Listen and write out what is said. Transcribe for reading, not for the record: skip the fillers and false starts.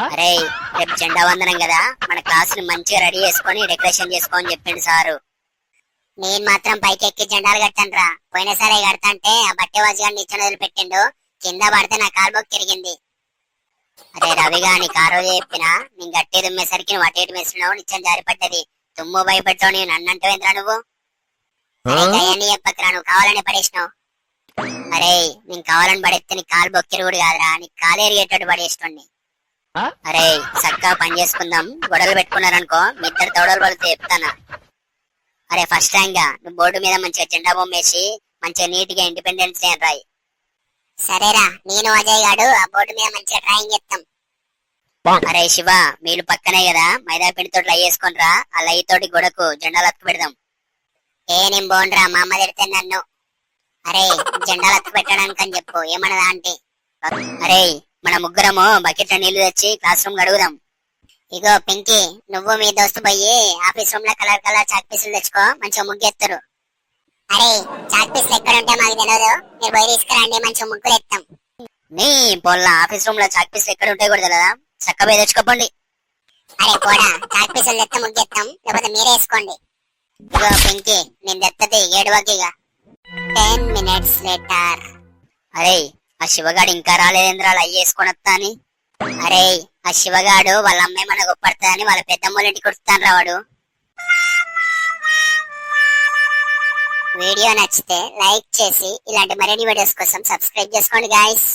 అరే రేపు జెండా వందనం కదా, మన క్లాస్ ని మంచిగా రెడీ చేసుకొని డెకరేషన్ చేసుకోని చెప్పిండు సారు. నేను మాత్రం పైకెక్కి జెండాలు కట్టాను రా. పోయినసారి కడతాంటే ఆ బట్టె వాజిగాన్ని నిచ్చెన వదిలిపెట్టిండు, కింద పడితే నా కార్బోక్ తిరిగింది. అరే రవిగా నీకు ఆ రోజు చెప్పినా, నేను గట్టి దుమ్మేసరికి నువ్వు అటు ఇటు మెస్తున్నావు, నిచ్చెన జారిపడ్డది. తుమ్ము భయపెట్టావు, నేను అన్నంటవేంద్రా నువ్వు? అన్ని చెప్పకరా, నువ్వు కావాలని పడేసినావు. అరే నేను కావాలని పడేస్తే నీ కాలు బొక్కిరుగుడు కాదురా, నీకు కాలు ఎరిగేటట్టు పడేస్తుంది. అరే చక్కగా పని చేసుకుందాం, గొడవలు పెట్టుకున్నారనుకో మీ ఇద్దరు తొడలు పడితే చెప్తానా. అరే ఫస్ట్ టైం గా నువ్వు బోర్డు మీద మంచిగా జెండా బొమ్మేసి మంచిగా నీట్ గా ఇండిపెండెన్స్ డే రాయి. సరేరా, నేను అజయ్ గాడు ఆ బోర్డు మీద మంచిగా డ్రాయింగ్ చేస్తాం. అరే శివ, మీరు పక్కనే కదా, మైదా పిండి తోటి లై వేసుకొని రా, ఆ లై తోటి గొడకు జెండాలు అతుకు పెడదాం. నేను బోన్రా, మా అమ్మ తిడితే నన్ను. అరే జెండాలు అతుకు పెట్టడానికి అని చెప్పు, ఏమన్నదా అంటే. అరే మన ముగ్గురము బకెట్ నీళ్లు తెచ్చి క్లాస్ రూమ్ గడుగుదాం. ఇగో పింకీ, నువ్వు మీ దోస్తు పోయి ఆఫీస్ రూమ్ లో కలర్ కలర్ చాక్ పీసులు తెచ్చుకో, మంచిగా ముగ్గెత్తరు. అరే చాక్ పీసులు ఎక్కడ ఉంటే మాకు తెలియదు, మీరు పోయి తీసుకురండి, మంచిగా ముగ్గులు ఎత్తాం. నీ పొల్ల ఆఫీస్ రూమ్ లో చాక్ పీసులు ఎక్కడ ఉంటాయి కూడా తెలియదా, చక్క పోయి తెచ్చుకోపోండి. అరే పోడా, చాక్ పీసులు తెస్తే ముగ్గెత్తాం, లేకపోతే మీరే వేసుకోండి. ఇగో పింకీ, నేను తెత్తది 7 వరకిగా. 10 minutes later. అరే ఆ శివగాడు ఇంకా రాలేదేంద్రా లై చేసుకొని వస్తా అని. అరే ఆ శివగాడు వాళ్ళ అమ్మాయి మన గొప్పడతాని వాళ్ళ పెద్దమ్మోళ్ళ ఇంటికి వస్తాను రావాడు. వీడియో నచ్చితే లైక్ చేసి ఇలాంటి మరిన్ని వీడియోస్ కోసం సబ్స్క్రైబ్ చేసుకోండి గాయ్స్.